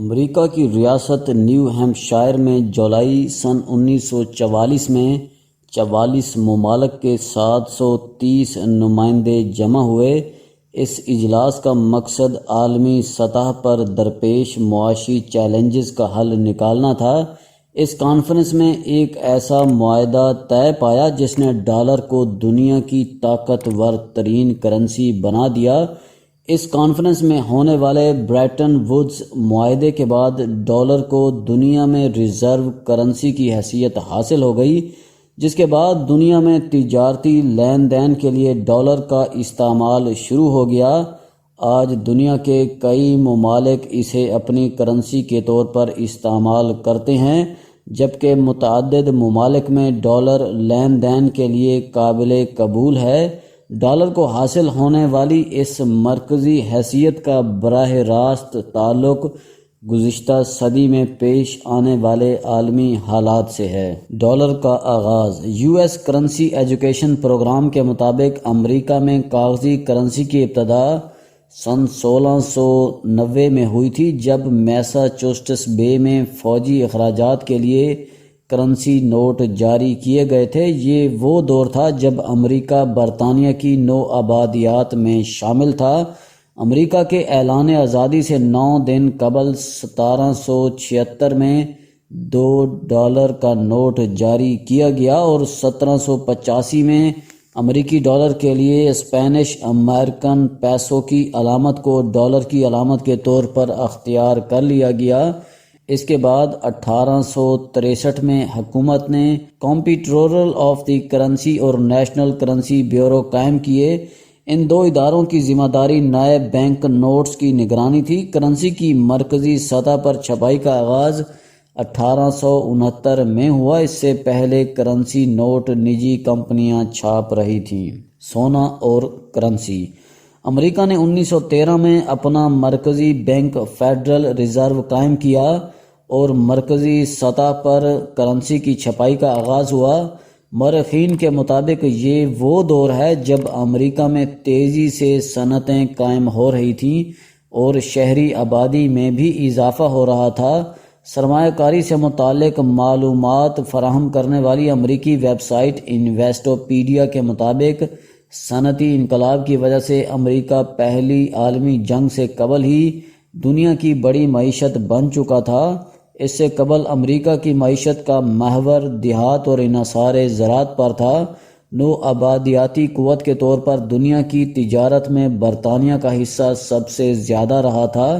امریکہ کی ریاست new Hampshire میں جولائی سن 1944 میں 44 ممالک کے 730 نمائندے جمع ہوئے۔ اس اجلاس کا مقصد عالمی سطح پر درپیش معاشی چیلنجز کا حل نکالنا تھا۔ اس کانفرنس میں ایک ایسا معاہدہ طے پایا جس نے ڈالر کو دنیا کی طاقتور ترین کرنسی بنا دیا۔ اس کانفرنس میں ہونے والے بریٹن ووڈز معاہدے کے بعد ڈالر کو دنیا میں ریزرو کرنسی کی حیثیت حاصل ہو گئی، جس کے بعد دنیا میں تجارتی لین دین کے لیے ڈالر کا استعمال شروع ہو گیا۔ آج دنیا کے کئی ممالک اسے اپنی کرنسی کے طور پر استعمال کرتے ہیں، جبکہ متعدد ممالک میں ڈالر لین دین کے لیے قابل قبول ہے۔ ڈالر کو حاصل ہونے والی اس مرکزی حیثیت کا براہ راست تعلق گزشتہ صدی میں پیش آنے والے عالمی حالات سے ہے۔ ڈالر کا آغاز US کرنسی ایجوکیشن پروگرام کے مطابق امریکہ میں کاغذی کرنسی کی ابتدا سن 1690 میں ہوئی تھی، جب میساچوسٹس بے میں فوجی اخراجات کے لیے کرنسی نوٹ جاری کیے گئے تھے۔ یہ وہ دور تھا جب امریکہ برطانیہ کی نو آبادیات میں شامل تھا۔ امریکہ کے اعلان آزادی سے 9 دن قبل 1776 میں $2 کا نوٹ جاری کیا گیا اور 1785 میں امریکی ڈالر کے لیے اسپینش امریکن پیسو کی علامت کو ڈالر کی علامت کے طور پر اختیار کر لیا گیا۔ اس کے بعد 1863 میں حکومت نے کمپٹرولر آف دی کرنسی اور نیشنل کرنسی بیورو قائم کیے۔ ان دو اداروں کی ذمہ داری نائب بینک نوٹس کی نگرانی تھی۔ کرنسی کی مرکزی سطح پر چھپائی کا آغاز 1869 میں ہوا۔ اس سے پہلے کرنسی نوٹ نجی کمپنیاں چھاپ رہی تھیں۔ سونا اور کرنسی امریکہ نے 1913 میں اپنا مرکزی بینک فیڈرل ریزرو قائم کیا اور مرکزی سطح پر کرنسی کی چھپائی کا آغاز ہوا۔ مورخین کے مطابق یہ وہ دور ہے جب امریکہ میں تیزی سے صنعتیں قائم ہو رہی تھیں اور شہری آبادی میں بھی اضافہ ہو رہا تھا۔ سرمایہ کاری سے متعلق معلومات فراہم کرنے والی امریکی ویب سائٹ انویسٹوپیڈیا کے مطابق صنعتی انقلاب کی وجہ سے امریکہ پہلی عالمی جنگ سے قبل ہی دنیا کی بڑی معیشت بن چکا تھا۔ اس سے قبل امریکہ کی معیشت کا محور دیہات اور انحصار زراعت پر تھا۔ نو آبادیاتی قوت کے طور پر دنیا کی تجارت میں برطانیہ کا حصہ سب سے زیادہ رہا تھا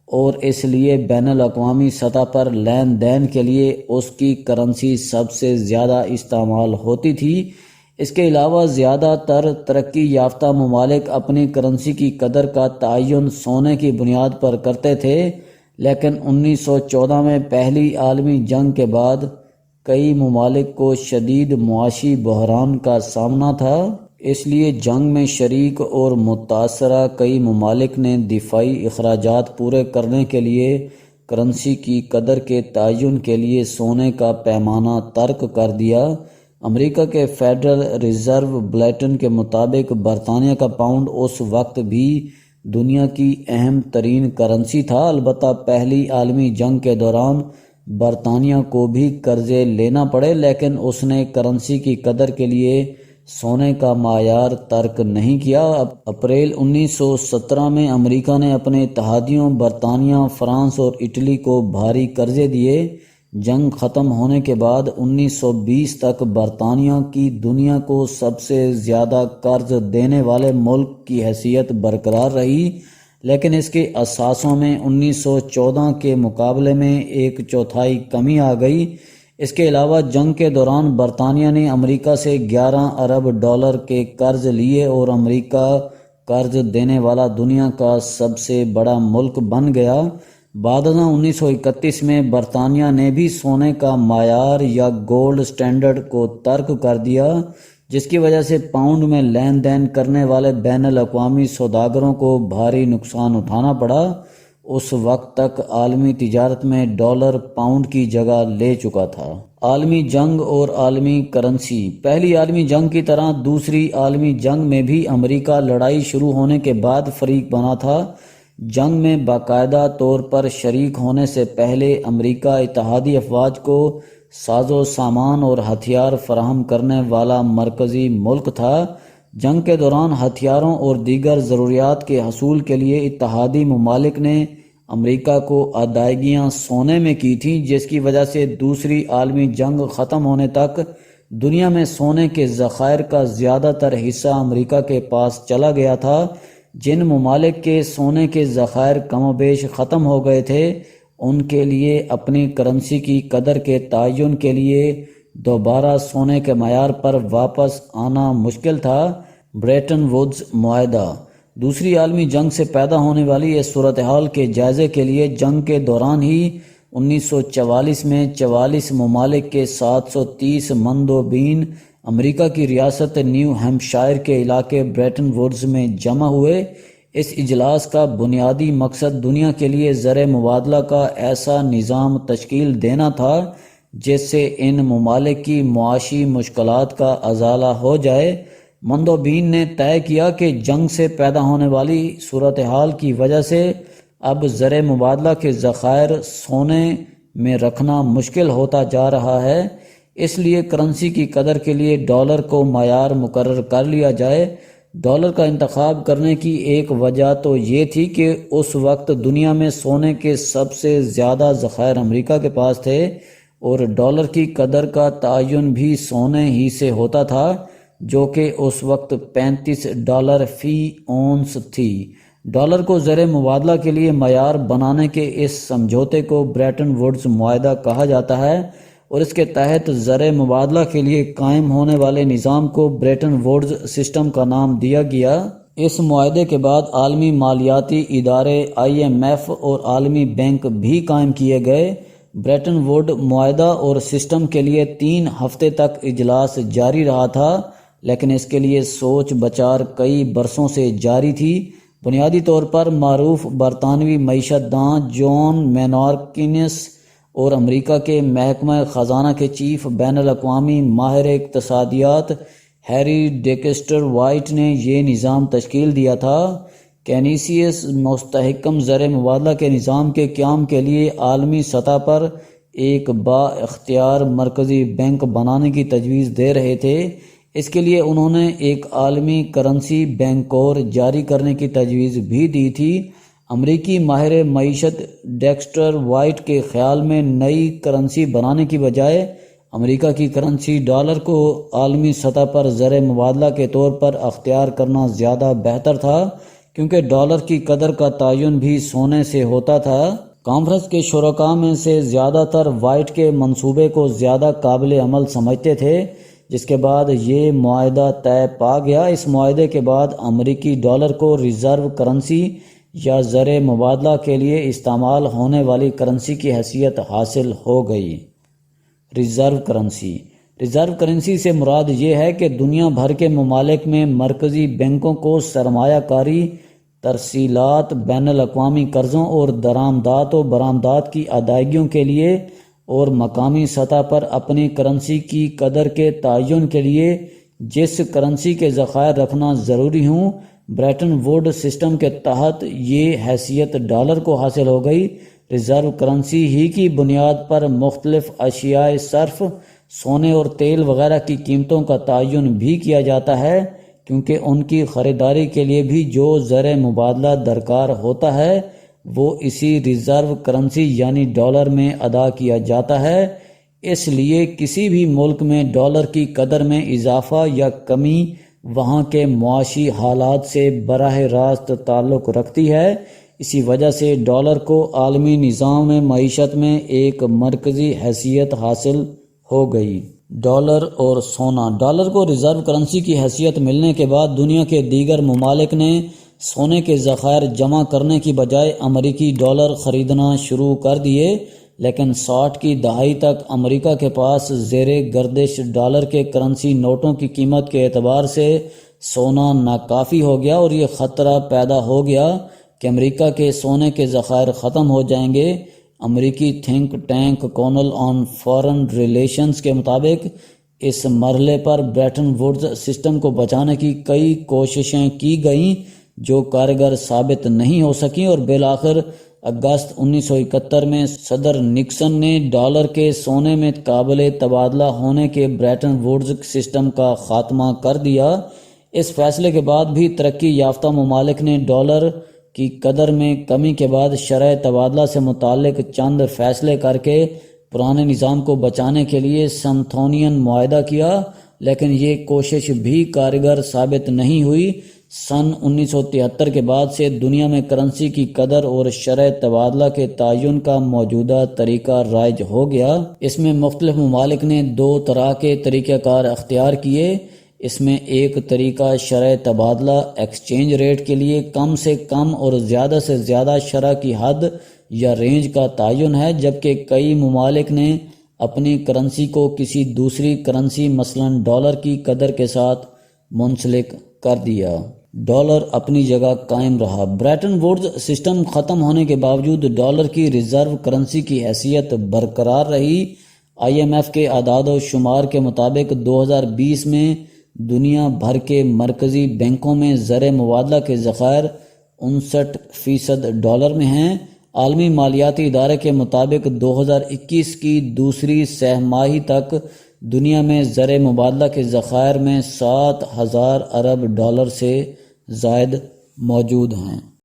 اور اس لیے بین الاقوامی سطح پر لین دین کے لیے اس کی کرنسی سب سے زیادہ استعمال ہوتی تھی۔ اس کے علاوہ زیادہ تر ترقی یافتہ ممالک اپنی کرنسی کی قدر کا تعین سونے کی بنیاد پر کرتے تھے، لیکن 1914 میں پہلی عالمی جنگ کے بعد کئی ممالک کو شدید معاشی بحران کا سامنا تھا۔ اس لیے جنگ میں شریک اور متاثرہ کئی ممالک نے دفاعی اخراجات پورے کرنے کے لیے کرنسی کی قدر کے تعین کے لیے سونے کا پیمانہ ترک کر دیا۔ امریکہ کے فیڈرل ریزرو بلیٹن کے مطابق برطانیہ کا پاؤنڈ اس وقت بھی دنیا کی اہم ترین کرنسی تھا۔ البتہ پہلی عالمی جنگ کے دوران برطانیہ کو بھی قرضے لینا پڑے، لیکن اس نے کرنسی کی قدر کے لیے سونے کا معیار ترک نہیں کیا۔ اپریل 1917 میں امریکہ نے اپنے اتحادیوں برطانیہ، فرانس اور اٹلی کو بھاری قرضے دیے۔ جنگ ختم ہونے کے بعد 1920 تک برطانیہ کی دنیا کو سب سے زیادہ قرض دینے والے ملک کی حیثیت برقرار رہی، لیکن اس کے اثاثوں میں 1914 کے مقابلے میں 1/4 کمی آ گئی۔ اس کے علاوہ جنگ کے دوران برطانیہ نے امریکہ سے $11 ارب کے قرض لیے اور امریکہ قرض دینے والا دنیا کا سب سے بڑا ملک بن گیا۔ بعد ازاں 1931 میں برطانیہ نے بھی سونے کا معیار یا گولڈ سٹینڈرڈ کو ترک کر دیا، جس کی وجہ سے پاؤنڈ میں لین دین کرنے والے بین الاقوامی سوداگروں کو بھاری نقصان اٹھانا پڑا۔ اس وقت تک عالمی تجارت میں ڈالر پاؤنڈ کی جگہ لے چکا تھا۔ عالمی جنگ اور عالمی کرنسی پہلی عالمی جنگ کی طرح دوسری عالمی جنگ میں بھی امریکہ لڑائی شروع ہونے کے بعد فریق بنا تھا۔ جنگ میں باقاعدہ طور پر شریک ہونے سے پہلے امریکہ اتحادی افواج کو ساز و سامان اور ہتھیار فراہم کرنے والا مرکزی ملک تھا۔ جنگ کے دوران ہتھیاروں اور دیگر ضروریات کے حصول کے لیے اتحادی ممالک نے امریکہ کو ادائیگیاں سونے میں کی تھیں، جس کی وجہ سے دوسری عالمی جنگ ختم ہونے تک دنیا میں سونے کے ذخائر کا زیادہ تر حصہ امریکہ کے پاس چلا گیا تھا۔ جن ممالک کے سونے کے ذخائر کم و بیش ختم ہو گئے تھے، ان کے لیے اپنی کرنسی کی قدر کے تعین کے لیے دوبارہ سونے کے معیار پر واپس آنا مشکل تھا۔ بریٹن ووڈز معاہدہ۔ دوسری عالمی جنگ سے پیدا ہونے والی اس صورتحال کے جائزے کے لیے جنگ کے دوران ہی 1944 میں 44 ممالک کے 730 مندوبین امریکہ کی ریاست نیو ہیمپشائر کے علاقے بریٹن ووڈز میں جمع ہوئے۔ اس اجلاس کا بنیادی مقصد دنیا کے لیے زر مبادلہ کا ایسا نظام تشکیل دینا تھا جس سے ان ممالک کی معاشی مشکلات کا ازالہ ہو جائے۔ مندوبین نے طے کیا کہ جنگ سے پیدا ہونے والی صورتحال کی وجہ سے اب زر مبادلہ کے ذخائر سونے میں رکھنا مشکل ہوتا جا رہا ہے، اس لیے کرنسی کی قدر کے لیے ڈالر کو معیار مقرر کر لیا جائے۔ ڈالر کا انتخاب کرنے کی ایک وجہ تو یہ تھی کہ اس وقت دنیا میں سونے کے سب سے زیادہ ذخائر امریکہ کے پاس تھے اور ڈالر کی قدر کا تعین بھی سونے ہی سے ہوتا تھا، جو کہ اس وقت $35 فی اونس تھی۔ ڈالر کو زر مبادلہ کے لیے معیار بنانے کے اس سمجھوتے کو بریٹن ووڈز معاہدہ کہا جاتا ہے اور اس کے تحت زر مبادلہ کے لیے قائم ہونے والے نظام کو بریٹن ووڈز سسٹم کا نام دیا گیا۔ اس معاہدے کے بعد عالمی مالیاتی ادارے IMF اور عالمی بینک بھی قائم کیے گئے۔ بریٹن ووڈ معاہدہ اور سسٹم کے لیے 3 ہفتے تک اجلاس جاری رہا تھا، لیکن اس کے لیے سوچ بچار کئی برسوں سے جاری تھی۔ بنیادی طور پر معروف برطانوی معیشت داں جان مینارکینس اور امریکہ کے محکمہ خزانہ کے چیف بین الاقوامی ماہر اقتصادیات ہیری ڈیکسٹر وائٹ نے یہ نظام تشکیل دیا تھا۔ کینیسیس مستحکم زر مبادلہ کے نظام کے قیام کے لیے عالمی سطح پر ایک با اختیار مرکزی بینک بنانے کی تجویز دے رہے تھے۔ اس کے لیے انہوں نے ایک عالمی کرنسی بینکور جاری کرنے کی تجویز بھی دی تھی۔ امریکی ماہر معیشت ڈیکسٹر وائٹ کے خیال میں نئی کرنسی بنانے کی بجائے امریکہ کی کرنسی ڈالر کو عالمی سطح پر زر مبادلہ کے طور پر اختیار کرنا زیادہ بہتر تھا، کیونکہ ڈالر کی قدر کا تعین بھی سونے سے ہوتا تھا۔ کانفرنس کے شرکاء میں سے زیادہ تر وائٹ کے منصوبے کو زیادہ قابل عمل سمجھتے تھے، جس کے بعد یہ معاہدہ طے پا گیا۔ اس معاہدے کے بعد امریکی ڈالر کو ریزرو کرنسی یا زر مبادلہ کے لیے استعمال ہونے والی کرنسی کی حیثیت حاصل ہو گئی۔ ریزرو کرنسی سے مراد یہ ہے کہ دنیا بھر کے ممالک میں مرکزی بینکوں کو سرمایہ کاری، ترسیلات، بین الاقوامی قرضوں اور درآمدات و برآمدات کی ادائیگیوں کے لیے اور مقامی سطح پر اپنی کرنسی کی قدر کے تعین کے لیے جس کرنسی کے ذخائر رکھنا ضروری ہوں، بریٹن ووڈ سسٹم کے تحت یہ حیثیت ڈالر کو حاصل ہو گئی۔ ریزرو کرنسی ہی کی بنیاد پر مختلف اشیاء صرف، سونے اور تیل وغیرہ کی قیمتوں کا تعین بھی کیا جاتا ہے، کیونکہ ان کی خریداری کے لیے بھی جو زر مبادلہ درکار ہوتا ہے وہ اسی ریزرو کرنسی یعنی ڈالر میں ادا کیا جاتا ہے۔ اس لیے کسی بھی ملک میں ڈالر کی قدر میں اضافہ یا کمی وہاں کے معاشی حالات سے براہ راست تعلق رکھتی ہے۔ اسی وجہ سے ڈالر کو عالمی نظام معیشت میں ایک مرکزی حیثیت حاصل ہو گئی۔ ڈالر اور سونا۔ ڈالر کو ریزرو کرنسی کی حیثیت ملنے کے بعد دنیا کے دیگر ممالک نے سونے کے ذخائر جمع کرنے کی بجائے امریکی ڈالر خریدنا شروع کر دیے، لیکن 60 کی دہائی تک امریکہ کے پاس زیر گردش ڈالر کے کرنسی نوٹوں کی قیمت کے اعتبار سے سونا ناکافی ہو گیا اور یہ خطرہ پیدا ہو گیا کہ امریکہ کے سونے کے ذخائر ختم ہو جائیں گے۔ امریکی think tank Connell on foreign relations کے مطابق اس مرحلے پر بریٹن ووڈز سسٹم کو بچانے کی کئی کوششیں کی گئیں، جو کارگر ثابت نہیں ہو سکیں، اور بالآخر اگست 1971 میں صدر نکسن نے ڈالر کے سونے میں قابل تبادلہ ہونے کے بریٹن ووڈز سسٹم کا خاتمہ کر دیا۔ اس فیصلے کے بعد بھی ترقی یافتہ ممالک نے ڈالر کی قدر میں کمی کے بعد شرح تبادلہ سے متعلق چند فیصلے کر کے پرانے نظام کو بچانے کے لیے سمتھونین معاہدہ کیا، لیکن یہ کوشش بھی کارگر ثابت نہیں ہوئی۔ سن 1973 کے بعد سے دنیا میں کرنسی کی قدر اور شرح تبادلہ کے تعین کا موجودہ طریقہ رائج ہو گیا۔ اس میں مختلف ممالک نے دو طرح کے طریقہ کار اختیار کیے۔ اس میں ایک طریقہ شرح تبادلہ ایکسچینج ریٹ کے لیے کم سے کم اور زیادہ سے زیادہ شرح کی حد یا رینج کا تعین ہے، جبکہ کئی ممالک نے اپنی کرنسی کو کسی دوسری کرنسی مثلا ڈالر کی قدر کے ساتھ منسلک کر دیا۔ ڈالر اپنی جگہ قائم رہا۔ بریٹن ووڈز سسٹم ختم ہونے کے باوجود ڈالر کی ریزرو کرنسی کی حیثیت برقرار رہی۔ IMF کے اعداد و شمار کے مطابق 2020 میں دنیا بھر کے مرکزی بینکوں میں زر مبادلہ کے ذخائر 59% ڈالر میں ہیں۔ عالمی مالیاتی ادارے کے مطابق 2021 کی دوسری سہ ماہی تک دنیا میں زر مبادلہ کے ذخائر میں 7,000 ارب ڈالر سے زائد موجود ہیں۔